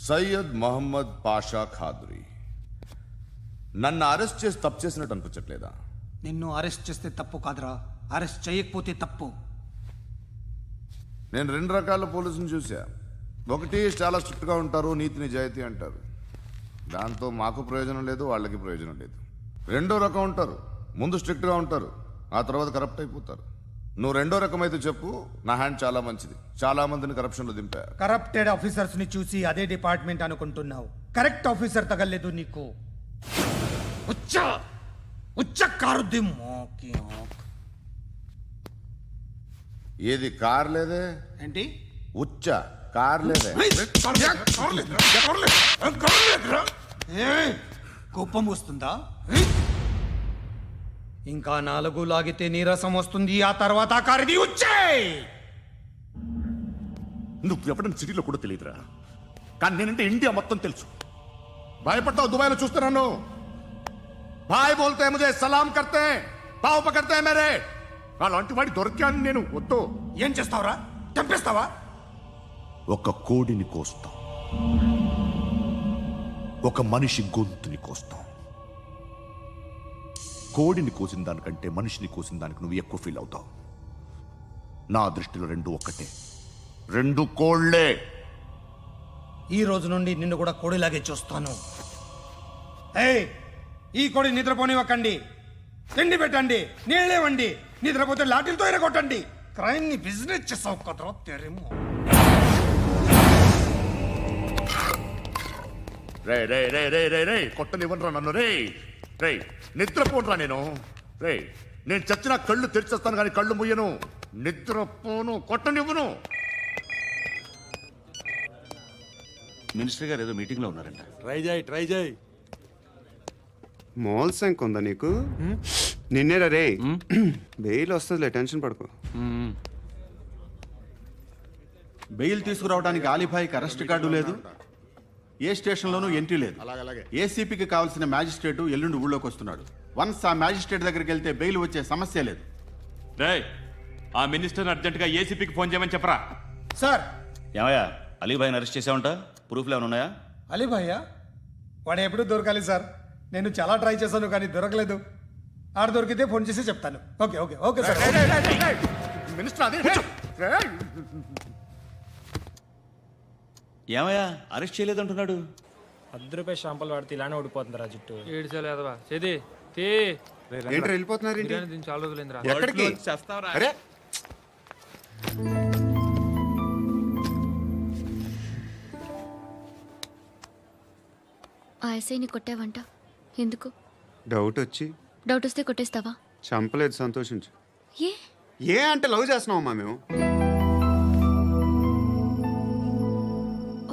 సయ్యద్ మహమ్మద్ పాషా ఖాద్రీ. నన్ను అరెస్ట్ చేసి తప్పు చేసినట్టు అనిపించట్లేదా? నిన్ను అరెస్ట్ చేస్తే తప్పు కాదురా, అరెస్ట్ చేయకపోతే తప్పు. నేను రెండు రకాల పోలీసుని చూసా. ఒకటి చాలా స్ట్రిక్ట్గా ఉంటారు, నీతి నిజాయితీ అంటారు, దాంతో మాకు ప్రయోజనం లేదు, వాళ్ళకి ప్రయోజనం లేదు. రెండో రకం ఉంటారు, ముందు స్ట్రిక్ట్గా ఉంటారు, ఆ తర్వాత కరప్ట్ అయిపోతారు. నువ్వు రెండో రకం అయితే చెప్పు, నా హ్యాండ్ చాలా మంచిది, చాలా మందిని కరప్షన్లో దింపా. కరప్టెడ్ ఆఫీసర్స్ ని చూసి అదే డిపార్ట్మెంట్ అనుకుంటున్నావు, కరెక్ట్ ఆఫీసర్ తగలేదు నీకు. ఉచ్చ కారుద్ది మోకి. ఏది కార్ లేదే? ఏంటి ఉచ్చ కార్ లేదే? కోపం వస్తుందా? ఇంకా 4 లాగితే నీరసం వస్తుంది, ఆ తర్వాత కారిది వచ్చే. నువ్వు ఎప్పుడైనా సిటీలో కూడా తెలియదురా, కానీ నేనంటే ఇండియా మొత్తం తెలుసు. భయపడతావు దుబాయ్లో చూస్తున్నాను. భాయ్ బోల్తే ముజే సలాం కర్తే పావు పకర్తే మేరే. అలాంటి వాడి దొరికాను నేను. వద్దు. ఏం చేస్తావురా? చంపేస్తావా? ఒక కోడిని కోస్తాం, ఒక మనిషి గొంతుని కోస్తాం. కోడిని కోసిన దానికంటే మనిషిని కోసిన దానికి నువ్వు ఎక్కువ ఫీల్ అవుతావు. నా దృష్టిలో రెండు ఒక్కటే, రెండు కోళ్లే. ఈ రోజు నుండి నిన్ను కూడా కోడిలాగే చూస్తాను. ఏయ్, ఈ కోడి నిద్రపోనివ్వకండి, తిండి పెట్టండి, నీళ్ళేవండి. నిద్రపోతే లాఠీలతో ఎరగొట్టండి. క్రైమ్ ని బిజినెస్ చేసావు కదరా తెరేమో. రే రే రే రే రే రే కొట్టనివ్వనరా నన్ను. రే రే నిద్రపోనరా నేను. రే నేను చచ్చిన కళ్ళు తెరిచేస్తాను కానీ కళ్ళు ముయ్యను. నిద్రపోను, కొట్టనివ్వను. మినిస్టర్ గారు ఏదో మీటింగ్ లో ఉన్నారంట. ట్రై చేయి. మోల్ సంక్ ఉందా నీకు? నిన్నేరా రే. బెయిల్ వస్తుందిలే, టెన్షన్ పడుకో. బెయిల్ తీసుకురావడానికి ఆలిభాయికి అరెస్ట్ కార్డు లేదు, ఏ స్టేషన్లోనూ ఎంట్రీ లేదు. ఏసీపీకి కావాల్సిన మ్యాజిస్ట్రేటు ఎల్లుండి ఊళ్ళోకి వస్తున్నాడు. వన్స్ ఆ మ్యాజిస్ట్రేట్ దగ్గరికి వెళ్తే బెయిల్ వచ్చే సమస్య లేదు. రేయ్, ఆ మినిస్టర్ అర్జెంటుగా ఏసీపీకి ఫోన్ చేయమని చెప్పరా. సార్, ఏమయ్యా అలీభాయిని అరెస్ట్ చేసావంట? ప్రూఫ్లు ఏమైనా ఉన్నాయా? అలీ భయ్యా వాడు ఎప్పుడు దొరకాలి సార్. నేను చాలా ట్రై చేశాను కానీ దొరకలేదు. ఆడ దొరికితే ఫోన్ చేసి చెప్తాను. Okay okay okay sir. Minister అదే. ఏమయ్యా అరెస్ట్ చేయలేదంటున్నాడు? ₹10 షాంపులు వాడితే ఇలానే ఓడిపోతుందిరా జుట్టు. ఏడ్చలేదవా చేది తీ. ఏంట్రా వెళ్ళిపోతున్నారు? దీన్ని చాలా రోజులైందిరా. ఎక్కడికి? అరే ఆ ఎస్ఐని కొట్టావంట, ఎందుకు? డౌట్ వచ్చి. డౌట్ వస్తే కొట్టేస్తావా? చంపలేదు, సంతోషించు. ఏ ఏ అంటే లవ్ చేస్తున్నావమ్మా మేము.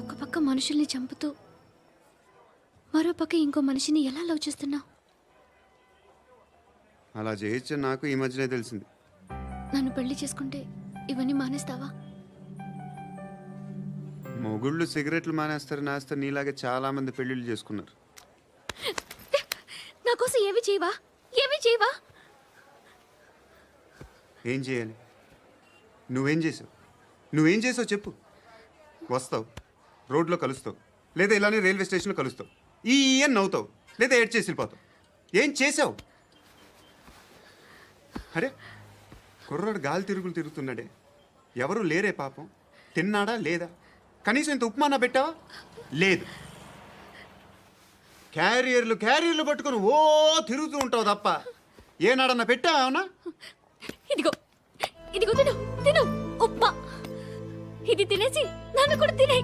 ఒక పక్క మనుషుల్ని చంపుతూ మరో పక్క ఇంకో మనిషిని ఎలా లవ్ చేస్తున్నావు? అలా చేయొచ్చు నాకు ఈ మధ్యనే తెలిసింది. నన్ను పెళ్లి చేసుకుంటే ఇవన్నీ మానేస్తావా? మొగుళ్ళు సిగరెట్లు మానేస్తారు, నేస్తారు. నీలాగే చాలా మంది పెళ్లిళ్ళు చేసుకున్నారు. నా కోసం ఏమి చేయవా? ఏమి చేయవా? ఏం చేయాలి? నువ్వేం చేసావు? నువ్వేం చేసావు చెప్పు. వస్తావు, రోడ్లో కలుస్తావు, లేదా ఇలానే రైల్వే స్టేషన్లో కలుస్తావు. ఈ అని నవ్వుతావు, లేదా ఏడ్ చేసి వెళ్ళిపోతావు. ఏం చేసావు? అరే కుర్రాడు గాలి తిరుగులు తిరుగుతున్నాడే, ఎవరు లేరే పాపం. తిన్నాడా లేదా? కనీసం ఇంత ఉప్మానా పెట్టావా? లేదు. క్యారియర్లు పట్టుకొని ఓ తిరుగుతూ ఉంటావు తప్ప ఏనాడన్నా పెట్టావా? అవునా? ఇదిగో ఇదిగో తిను తిను ఉప్మా. ఇది తినేసి నన్ను కూడా తినే.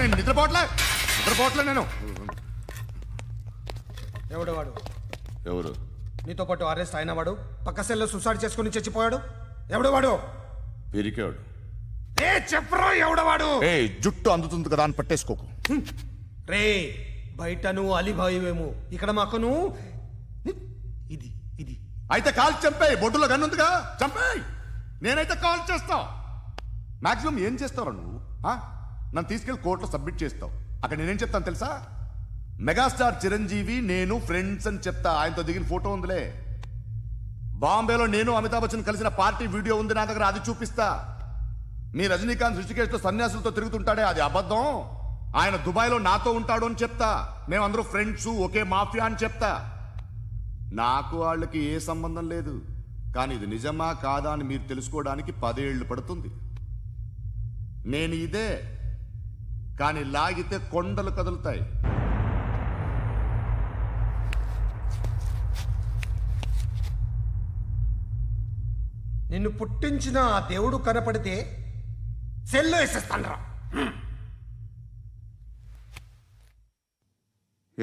నేను నిద్రపోవట్లే నేను. ఎవడు వాడు? ఎవరు? నీతో పాటు అరెస్ట్ అయిన వాడు, పక్క సెల్లో సూసైడ్ చేసుకుని చచ్చిపోయాడు. ఎవడు వాడు? పిరికాడు. ఏ చెప్పరా ఎవడవాడు? ఏ జుట్టు అందుతుంది కదా అని పట్టేసుకోకు. రే బయట నువ్వు అలీబాయివేమో, ఇక్కడ మాకు నువ్వు ఇది ఇది. అయితే కాల్ చంపేయి. బొడ్డులో గన్నుందిగా, చంపేయి. నేనైతే కాల్ చేస్తా. మాక్సిమం ఏం చేస్తావు నువ్వు? నన్ను తీసుకెళ్లి కోర్టులో సబ్మిట్ చేస్తావు. అక్కడ నేనేం చెప్తాను తెలుసా? మెగాస్టార్ చిరంజీవి నేను ఫ్రెండ్స్ అని చెప్తా. ఆయనతో దిగిన ఫోటో ఉందిలే. బాంబేలో నేను అమితాబ్ బచ్చన్ కలిసిన పార్టీ వీడియో ఉంది నా దగ్గర, అది చూపిస్తా. మీ రజనీకాంత్ ఋషికేశ్తో సన్యాసులతో తిరుగుతుంటాడే, అది అబద్ధం. ఆయన దుబాయ్లో నాతో ఉంటాడు అని చెప్తా. మేమందరూ ఫ్రెండ్స్, ఒకే మాఫియా అని చెప్తా. నాకు వాళ్ళకి ఏ సంబంధం లేదు. కానీ ఇది నిజమా కాదా అని మీరు తెలుసుకోవడానికి 10 ఏళ్ళు పడుతుంది. నేను ఇదే, కానీ లాగితే కొండలు కదులుతాయి. నిన్ను పుట్టించిన ఆ దేవుడు కనపడితే సెల్లో వేసేస్తాను.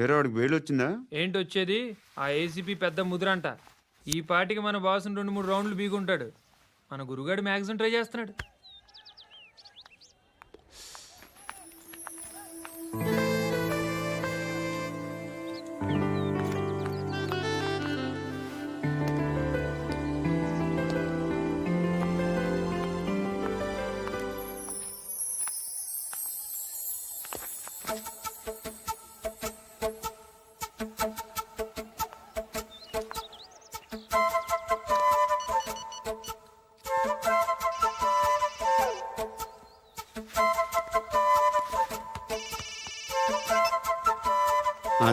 ఏరో వాడికి వేలు వచ్చిందా? ఏంటి వచ్చేది? ఆ ఏసీపీ పెద్ద ముద్రంట. ఈ పాటికి మన బాసుని 2-3 రౌండ్లు బీగుంటాడు. మన గురుగాడు మ్యాక్సిమం ట్రై చేస్తున్నాడు.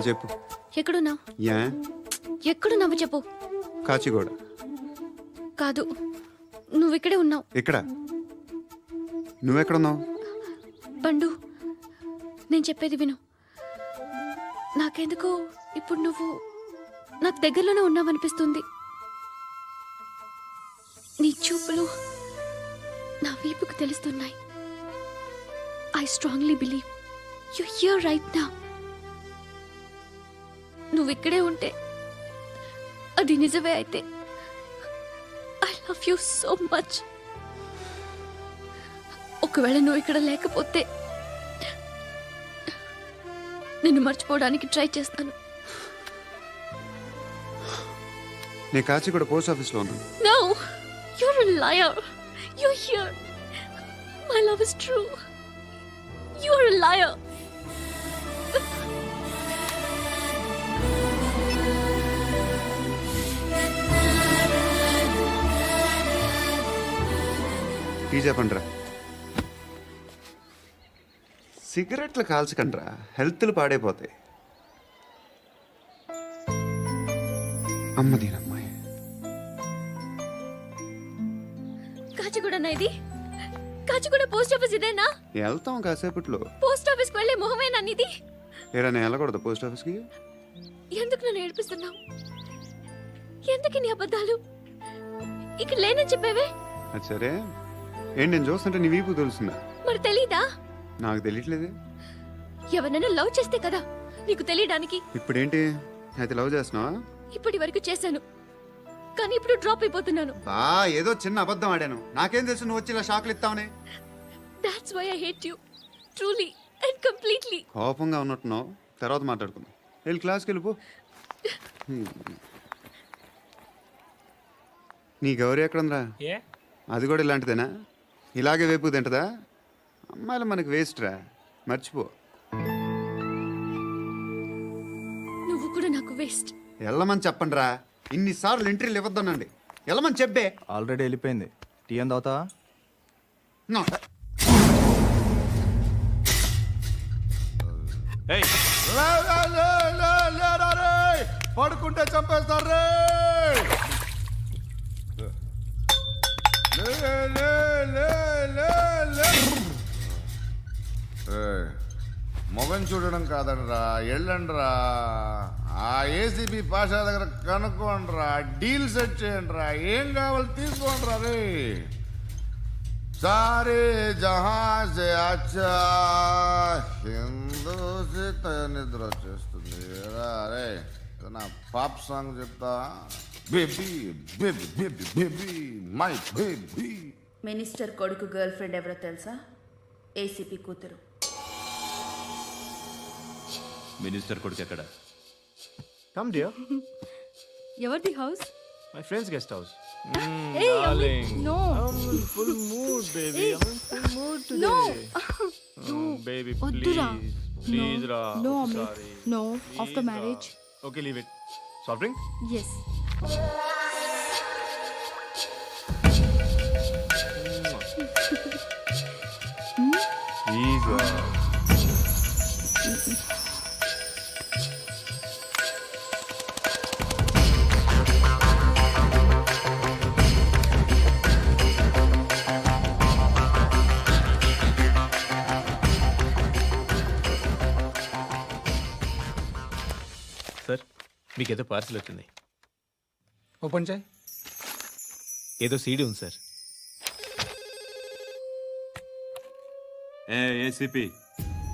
చెప్పు. ఎక్కడున్నావు? యా ఎక్కడున్నావు చెప్పు. కాచిగూడ. కాదు, నువ్వు ఇక్కడే ఉన్నావు. ఇక్కడ నువ్వెక్కడున్నావు? పండు, నేను చెప్పేది విను. నాకెందుకో ఇప్పుడు నువ్వు నాకు దగ్గరలోనే ఉన్నావనిపిస్తుంది. నీ చూపులు నా వీపుకు తెలుస్తున్నాయి. I strongly believe you here right now. నువ్వు ఇక్కడే ఉంటే అది నిజమే అయితే I love you so much. ఒకవేళ నువ్వు ఇక్కడ లేకపోతే నిన్ను మర్చిపోవడానికి ట్రై చేస్తాను. నేను కాచిగూడ పోస్ట్ ఆఫీస్లో ఉన్నాను. No, you're a liar. You're here. My love is true. You're a liar. Tea చెప్పండిరా. సిగరెట్లు కాల్చకండ్రా, హెల్త్లు పాడైపోతాయి. అమ్మ దీనమ్మాయి. కాచిగూడనా ఇది? కాచిగూడ పోస్ట్ ఆఫీస్ ఇదేనా? వెళ్తాం కాసేపట్లో. పోస్ట్ ఆఫీస్కి వెళ్ళే మొహమేనా నీది? ఏరా నేను వెళ్ళకూడదు పోస్ట్ ఆఫీస్కి? ఎందుకు నన్ను ఏడిపిస్తున్నావు? ఎందుకు నీ అబద్ధాలు? ఇక్కడ లేనని చెప్పేవే. అది సరే, ఏంటి నేను చూస్తుంటే నీ వీపు తెలుస్తుందా? మరి తెలీదా? నాకు తెలియట్లేదే. ఎవరైనా లవ్ చేస్తే కదా నీకు తెలియడానికి. ఇప్పుడేంటి అయితే లవ్ చేస్తున్నావా? ఇప్పటి వరకు చేశాను, కానీ ఇప్పుడు డ్రాప్ అయిపోతున్నాను. ఏదో చిన్న అబద్ధం ఆడాను. నాకేం తెలుసు నువ్వు వచ్చి ఇలా షాక్లు ఇస్తావని. That's why I hate you. Truly and completely. కోపంగా ఉన్నట్టున్నావు, తర్వాత మాట్లాడుకుందాం. వెళ్ళి క్లాస్కి వెళ్ళిపో. నీ గౌరీ ఎక్కడుందిరా? ఏ అది కూడా ఇలాంటిదేనా? ఇలాగే వేపు తింటదా? అమ్మాయిలు మనకి వేస్ట్ రా, మర్చిపో. నువ్వు కూడా నాకు వేస్ట్. వెళ్ళమని చెప్పండి రా. ఇన్నిసార్లు ఎంట్రీలు ఇవ్వద్దనండి. వెళ్ళమని చెప్పే. ఆల్రెడీ వెళ్ళిపోయింది. టీ ఎంత అవుతా? ఏయ్, పడుకుంటే చంపేస్తారు రే. మొగం చూడడం కాదండ్రా, వెళ్ళండ్రా. ఆ ఏసీబీ పాషా దగ్గర కనుక్కోండ్రా, డీల్ సెట్ చేయండిరా, ఏం కావాలి తీసుకోండిరా రే. సారే జహాజే అచ్చా హిందూ నిద్ర వచ్చేస్తుంది రే. నా పాప్ సాంగ్ చెప్తా. Baby baby baby baby my baby. Minister కొడుకు గర్ల్ ఫ్రెండ్ ఎవరో తెలుసా? ఏసీపీ కూతురు. మినిస్టర్ కొడుకు ఎక్కడ? Come dear. ఎవరిది house? My friends guest house. Hey, no. Full mood baby. No. Baby వద్దురా. ప్లీజ్ రా No, sorry No, after marriage. Okay leave it soft drink Yes. Please sir మీకేదో parcel వచ్చింది open చేయి. ఏదో CD ఉంది sir ఏ ACP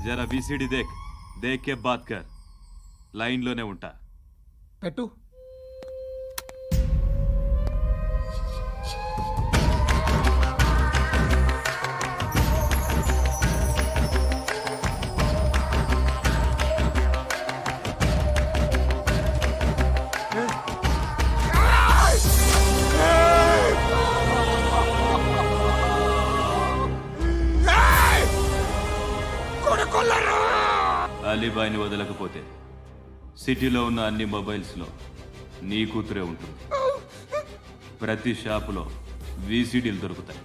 జరా VCD దేక్ దేక్ కే బాత్ కర్ లైన్ లోనే ఉంటా. పెట్టు. అలీబాయిని వదలకపోతే సిటీలో ఉన్న అన్ని మొబైల్స్లో నీ కూతురే ఉంటుంది. ప్రతి షాపులో వీసీడీలు దొరుకుతాయి.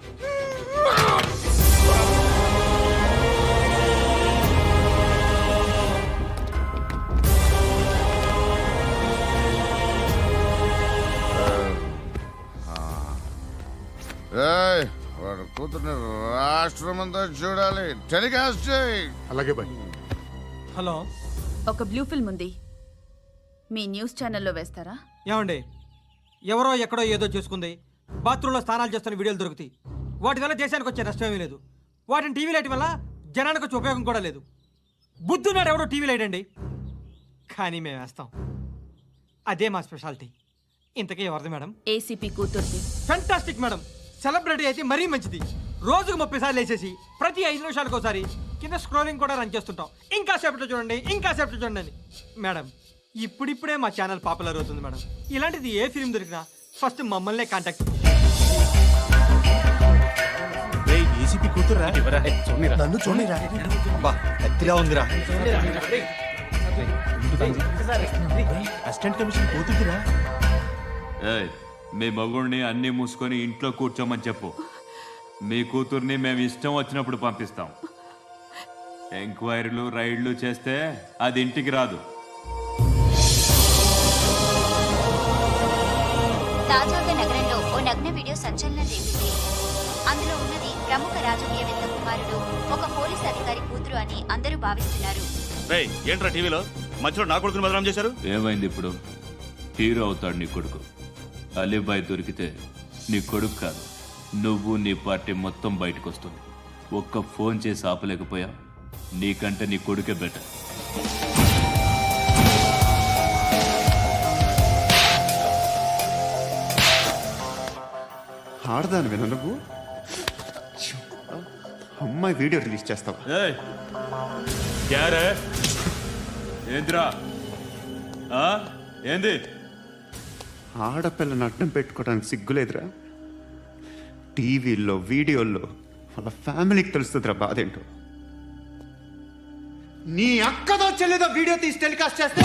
ఏయ్, వాడు కూతుర్ని రాష్ట్రమంతా చూడాలి. టెలికాస్ట్ చేయి. అలాగే బాయ్. హలో, ఒక బ్లూ ఫిల్మ్ ఉంది, మీ న్యూస్ ఛానల్లో వేస్తారా? ఏమండి? ఎవరో ఎక్కడో ఏదో చేసుకుంది, బాత్రూంలో స్నానాలు చేస్తున్న వీడియోలు దొరుకుతాయి. వాటి వల్ల దేశానికి వచ్చే నష్టం ఏమీ లేదు. వాటిని టీవీ లైట్ వల్ల జనానికి వచ్చే ఉపయోగం కూడా లేదు. బుద్ధున్నాడు ఎవడో టీవీ లైట్ అండి, కానీ మేము వేస్తాం. అదే మా స్పెషాలిటీ. ఇంతకీ ఎవరిది మేడం? ఏసీపీ కూతుర్ది. Fantastic madam. సెలబ్రిటీ అయితే మరీ మంచిది. రోజుకు 30 సార్లు వేసేసి ప్రతి 5 నిమిషాలకు ఒకసారి కింద స్క్రోలింగ్ కూడా రన్ చేస్తుంటాం. ఇంకా సేపట్లో చూడండి, ఇంకా సేపట్లో చూడండి అని. మేడం, ఇప్పుడిప్పుడే మా ఛానల్ పాపులర్ అవుతుంది మేడం. ఇలాంటిది ఏ ఫిల్మ్ దొరికినా ఫస్ట్ మమ్మల్నే కాంటాక్ట్. ఏసీపీ కూతురా నన్ను చూడరా బా ఎత్తిలా ఉందిరా అసిస్టెంట్ కమిషన్ కూతురురా. ఏయ్, మీ మగుడిని అన్నీ మూసుకొని ఇంట్లో కూర్చోమని చెప్పు. మీ కూతుర్ని మేము ఇష్టం వచ్చినప్పుడు పంపిస్తాం. ఎంక్వైరీలు రైడ్లు చేస్తే అది ఇంటికి రాదు. తాజాగా నగరంలో ఓ నగ్న వీడియో సంచలనం రేపింది. అందులో ఉన్నది ప్రముఖ రాజకీయవేత్త కుమారుడు, ఒక పోలీస్ అధికారి కూతురు అని అందరూ భావిస్తున్నారు. ఏంట్రా టీవీలో మధ్యలో నా కొడుకుని బదనాం చేశారు? ఏమైంది ఇప్పుడు? హీరో అవుతాడు నీ కొడుకు. అలీబాయ్ దొరికితే నీ కొడుకు కాదు, నువ్వు నీ పార్టీ మొత్తం బయటకు వస్తుంది. ఒక్క ఫోన్ చేసి ఆపలేకపోయా? నీకంటే నీ కొడుకే బెటర్. ఆడదాను విన నువ్వు అమ్మాయి వీడియో రిలీజ్ చేస్తావా? ఏంద్రా ఏంది? ఆడపిల్లని అడ్డం పెట్టుకోవడానికి సిగ్గులేదురా? టీవీల్లో వీడియోల్లో వాళ్ళ ఫ్యామిలీకి తెలుస్తుందిరా బాధ ఏంటో. నీ అక్కదో చెల్లిదో వీడియో తీసి టెలికాస్ట్ చేస్తే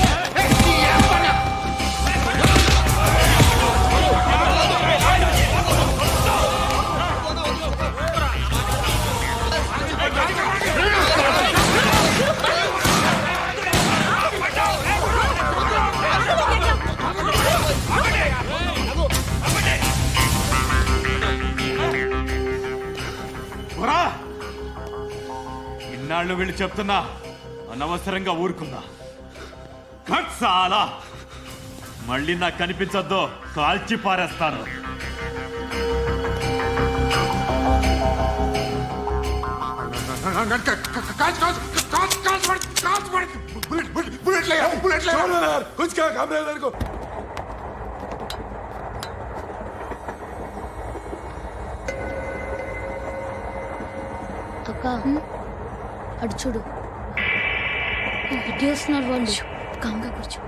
ఇన్నాళ్ళు వీళ్ళు చెప్తున్నా అనవసరంగా ఊరుకుందా. చాలా మళ్ళీ నాకు కనిపించొద్దు, కాల్చి పారేస్తాను. అక్క, అటు చూడు, ఇటు వస్తున్నారు వాళ్ళు. కాంగా కూర్చో.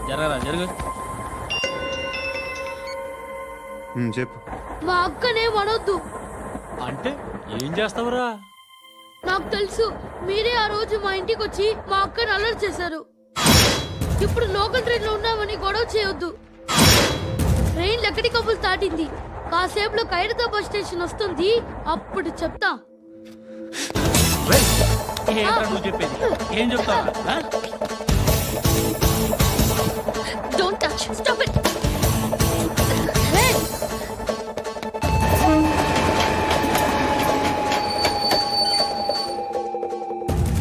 జరగరా జరుగు. చెప్పు. మా అక్కనే అనొద్దు. అంటే ఏం చేస్తావురా? నాకు తెలుసు, మీరే ఆ రోజు మా ఇంటికి వచ్చి మా అక్కని అలర్ట్ చేశారు. ఇప్పుడు లోకల్ ట్రైన్ లో ఉన్నామని గొడవ చేయొద్దు. ట్రైన్ లక్కడి కబుల్ దాటింది. కాసేపులో ఖైరతాబాద్ స్టేషన్ వస్తుంది, అప్పుడు చెప్తా. నువ్వు చెప్పేది ఏం చెప్తావు? Don't touch, stop it.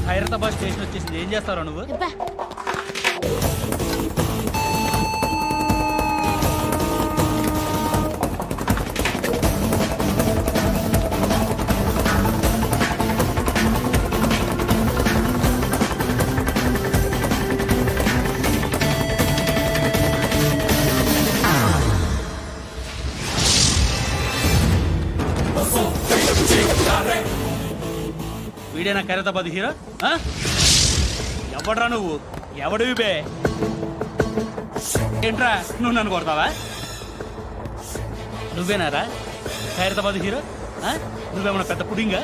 Khairatabad station వచ్చేసింది, ఏం చేస్తారా నువ్వు? వీడేనా ఖైరతాబాద్ హీరో? ఎవడ్రా నువ్వు? ఎవడివి బే? ఏంట్రా నువ్వు నన్ను కొడతావా? నువ్వేనారా ఖైరతాబాద్ హీరో? నువ్వేమన్నా పెద్ద పుడింగా?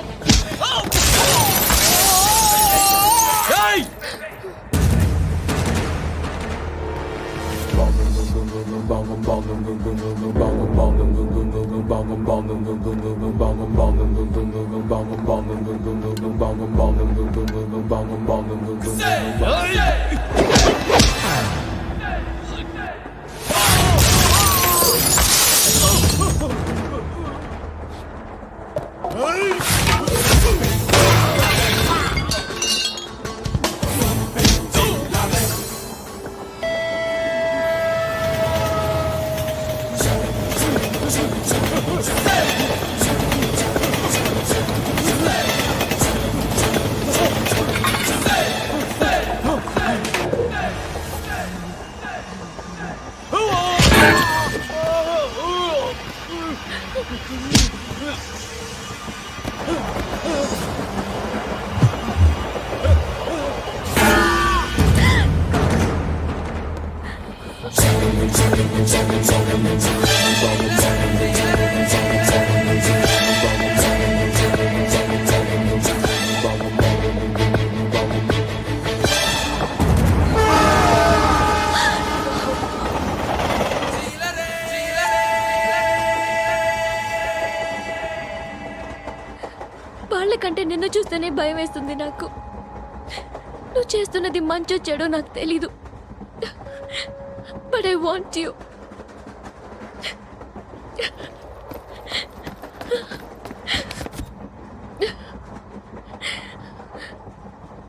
వాళ్ళకంటే నిన్ను చూస్తేనే భయం వేస్తుంది నాకు. నువ్వు చేస్తున్నది మంచో చెడో నాకు తెలీదు, బట్ ఐ వాంట్ యూ.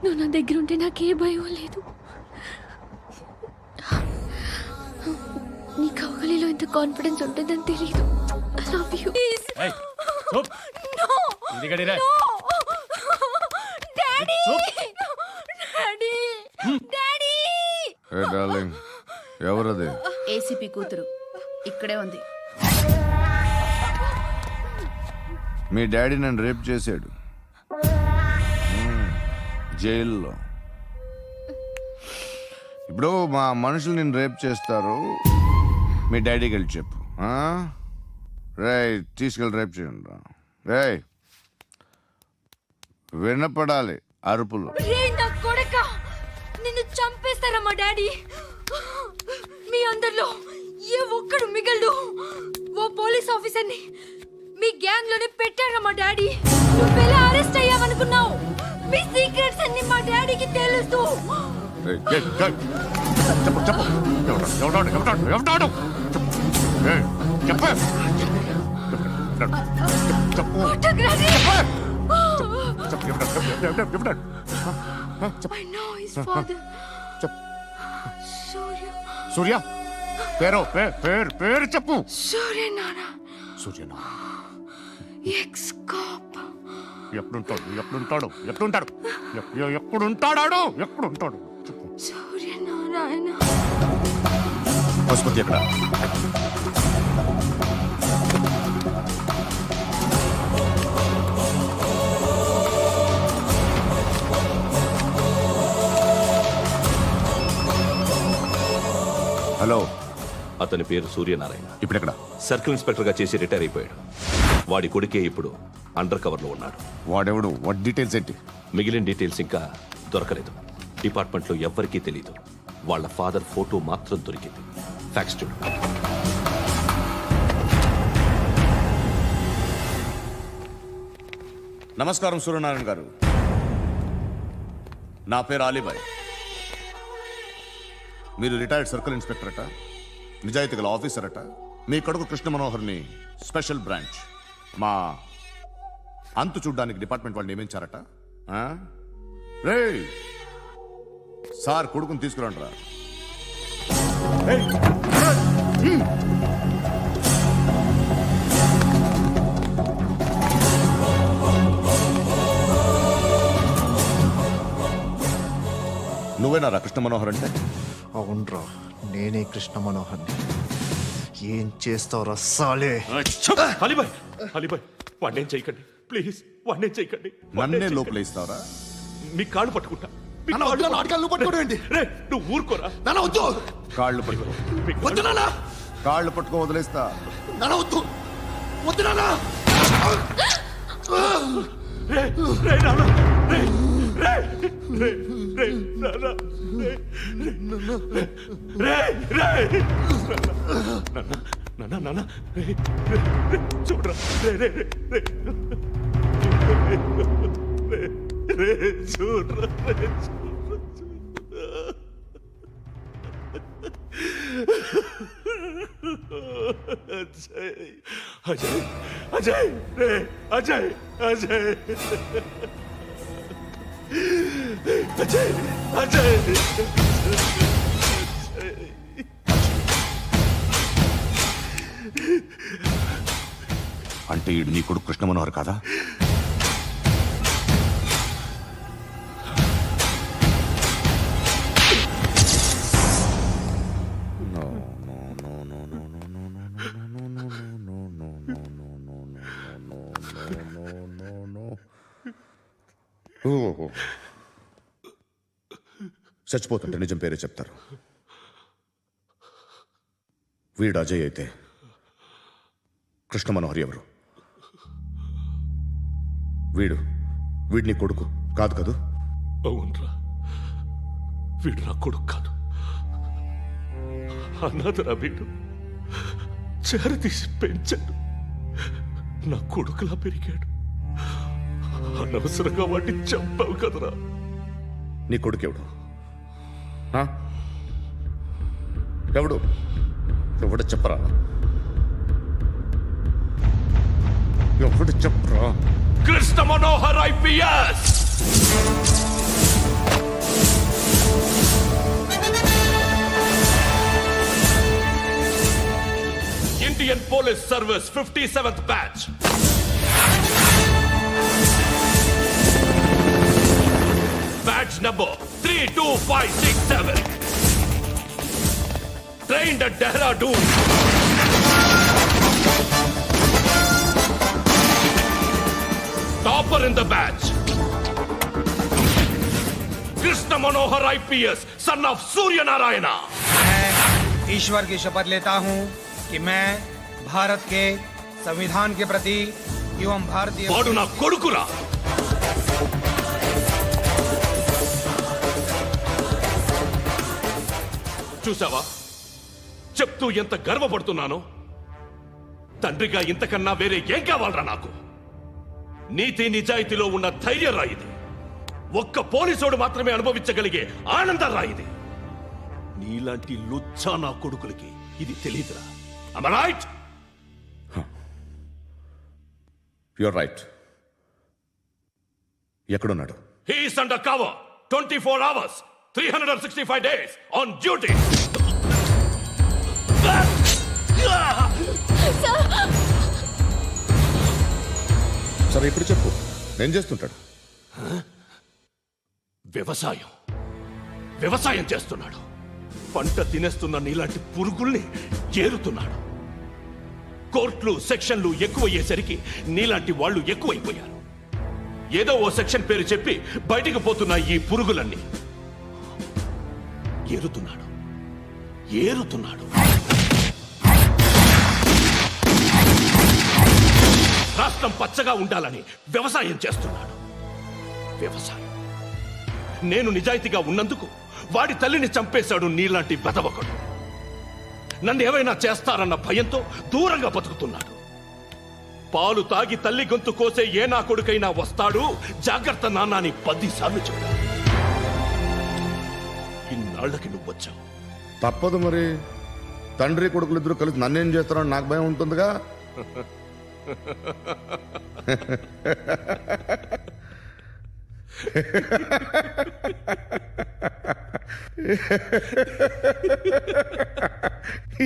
నువ్వు నా దగ్గర ఉంటే నాకే భయం లేదు. నీ కౌగలిలో ఇంత కాన్ఫిడెన్స్ ఉంటుందని తెలీదు. I love you. ఎవరది? ఏసీపీ కూతురు ఇక్కడే ఉంది. మీ డాడీ నన్ను రేప్ చేశాడు జైల్లో. ఇప్పుడు మా మనుషులు నిన్ను రేప్ చేస్తారు, మీ డాడీకి వెళ్ళి చెప్పు. రేయ్ తీసుకెళ్ళి రేప్ చేయండి. రేయ్ వినపడాలి అరుపులు. నిన్ను చంపేస్తారా మా డాడీ? మీ అందరిలో ఏ ఒక్కడు మిగలడు. ఓ పోలీస్ ఆఫీసర్ని మీ గ్యాంగ్ లోనే పెట్టారా మా డాడీ? నువ్వెలా అరెస్ట్ అయ్యావనుకున్నావు? మీ సీక్రెట్స్ అన్ని మా డాడీకి తెలుసు. I know his father. సూర్య పేరు పేరు చెప్పు. సూర్యనారాయణ. Suryanarayana ex cop. ఎప్పుడుంటాడు చెప్పు. సూర్యనారాయణ. పశుపతి ఎక్కడ? హలో, అతని పేరు సూర్యనారాయణ. ఇప్పుడెక్కడ? సర్కిల్ ఇన్స్పెక్టర్ గా చేసి రిటైర్ అయిపోయాడు. వాడి కొడుకే ఇప్పుడు అండర్ కవర్ లో ఉన్నాడు. వాడెవడు? వాట్ డీటెయిల్స్ ఏంటి? మిగిలిన డీటెయిల్స్ ఇంకా దొరకలేదు. డిపార్ట్మెంట్ లో ఎవ్వరికీ తెలియదు. వాళ్ళ ఫాదర్ ఫోటో మాత్రం దొరికింది. ఫ్యాక్స్ చూడు. నమస్కారం సూర్యనారాయణ గారు. నా పేరు అలీబాయ్. మీరు రిటైర్డ్ సర్కిల్ ఇన్స్పెక్టర్ అట, నిజాయితీ గల ఆఫీసర్ అట. మీ కొడుకు కృష్ణ మనోహర్ని స్పెషల్ బ్రాంచ్ మా అంతు చూడ్డానికి డిపార్ట్మెంట్ వాళ్ళు నియమించారట. రే సార్, కొడుకుని తీసుకురండి రా. నువ్వేనా రా కృష్ణ మనోహర్ అంటే? అవునరా, నేనే కృష్ణ మనోహర్ని. ఏం చేస్తావు రస్సాలే? అలీబాయ్, అలీబాయ్, వాడినేం చేయకండి ప్లీజ్, వాడినేం చేయకండి. నన్నే లోపల ఇస్తావరా? మీ కాళ్ళు పట్టుకుంటా. నువ్వు ఊరుకోరా. కాళ్ళు పట్టుకో. కాళ్ళు పట్టుకో, వదిలేస్తా. చూడరా, చూడరా. అజయ్, అజయ్, అజయ్, అజయ్, అజయ్, అజయ్. అంటే ఈడు నీ కొడుకు కృష్ణ మనోహర్ కాదా? చచ్చిపోతుంటే నిజం పేరే చెప్తారు. వీడు అజయ్ అయితే కృష్ణ మనోహర్ ఎవరు? వీడిని కొడుకు కాదు కదూ? అవునరా, వీడు నా కొడుకు కాదు. అన్నదరా వీడు. చేరతీసి పెంచాడు. నా కొడుకులా పెరిగాడు. అనవసరంగా వాడిని చంపావు కదరా. నీ కొడుకెవడు? ఎవడు? ఎవడు చెప్పరా? ఎవడు చెప్పరా? Krishna Manohar IPS. Indian police service 57th batch. Badge number 32567. Trained at Dehradun. Topper in the batch. Krishna Manohar IPS, son of Surya Narayana. मैं ईश्वर की शपथ लेता हूँ कि मैं भारत के संविधान के प्रति एवं भारतीय వాడు నా కొడుకురా. చూసావా, చెప్తూ ఎంత గర్వపడుతున్నానో. తండ్రిగా ఇంతకన్నా వేరే ఏం కావాలరా నాకు? నీతి నిజాయితీలో ఉన్న ధైర్యం రా ఇది. ఒక్క పోలీసోడు మాత్రమే అనుభవించగలిగే ఆనందం రా ఇది. నీలాంటి లుచ్చా నా కొడుకులకి ఇది తెలియదురా. Am I right? You're right. ఎక్కడున్నాడు? He is under cover 24 hours 365 days on duty. సరే ఇప్పుడు చెప్పు, ఏం చేస్తుంటాడు? వ్యవసాయం చేస్తున్నాడు. పంట తినేస్తున్న నీలాంటి పురుగుల్ని ఏరుతున్నాడు. కోర్టులు సెక్షన్లు ఎక్కువయ్యేసరికి నీలాంటి వాళ్ళు ఎక్కువైపోయారు. ఏదో ఓ సెక్షన్ పేరు చెప్పి బయటికి పోతున్న ఈ పురుగులన్నీ ఏరుతున్నాడు. ఏరుతున్నాడు. రాష్ట్రం పచ్చగా ఉండాలని వ్యవసాయం చేస్తున్నాడు. వ్యవసాయం. నేను నిజాయితీగా ఉన్నందుకు వాడి తల్లిని చంపేశాడు నీలాంటి వెధవకుడు. నన్ను ఏమైనా చేస్తారన్న భయంతో దూరంగా బతుకుతున్నాడు. పాలు తాగి తల్లి గొంతు కోసే ఏ నా కొడుకైనా వస్తాడు, జాగ్రత్త నాన్న అని 10 సార్లు చెప్పాడు. ఇన్నాళ్ళకి నువ్వు వచ్చావు. తప్పదు మరి. తండ్రి కొడుకులు ఇద్దరు కలిసి నన్నేం చేస్తారని నాకు భయం ఉంటుందిగా.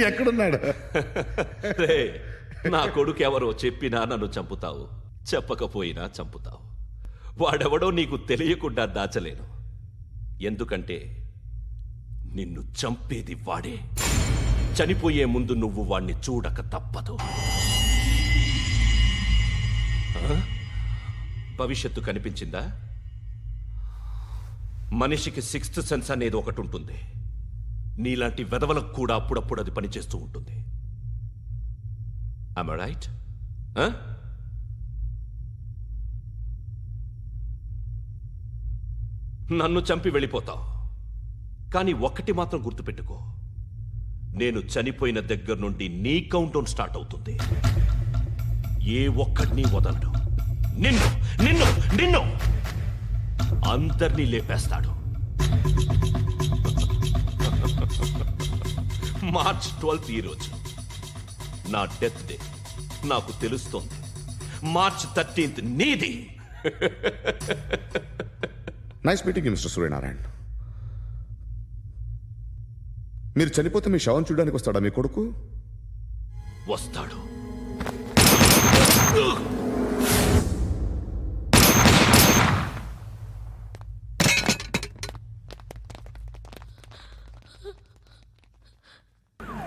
ఎక్కడున్నాడు? రే, నా కొడుకు ఎవరో చెప్పినా నన్ను చంపుతావు, చెప్పకపోయినా చంపుతావు. వాడెవడో నీకు తెలియకుండా దాచలేను. ఎందుకంటే నిన్ను చంపేది వాడే. చనిపోయే ముందు నువ్వు వాణ్ణి చూడక తప్పదు. భవిష్యత్తు కనిపించిందా? మనిషికి 6th సెన్స్ అనేది ఒకటి ఉంటుంది. నీలాంటి వెధవలకు కూడా అప్పుడప్పుడు అది పనిచేస్తూ ఉంటుంది. Am I right? నన్ను చంపి వెళ్ళిపోతావు. కానీ ఒక్కటి మాత్రం గుర్తుపెట్టుకో, నేను చనిపోయిన దగ్గర నుండి నీ కౌంట్ డౌన్ స్టార్ట్ అవుతుంది. ఏ ఒక్కడిని వదలడు. నిన్ను నిన్ను నిన్ను అందరినీ లేపేస్తాడు. మార్చ్ 12th ఈ రోజు నా డెత్ డే. నాకు తెలుస్తోంది. మార్చ్ 13th నీది. Nice meeting mister Suryanarayana. మీరు చనిపోతే మీ శవం చూడడానికి వస్తాడా మీ కొడుకు? వస్తాడు.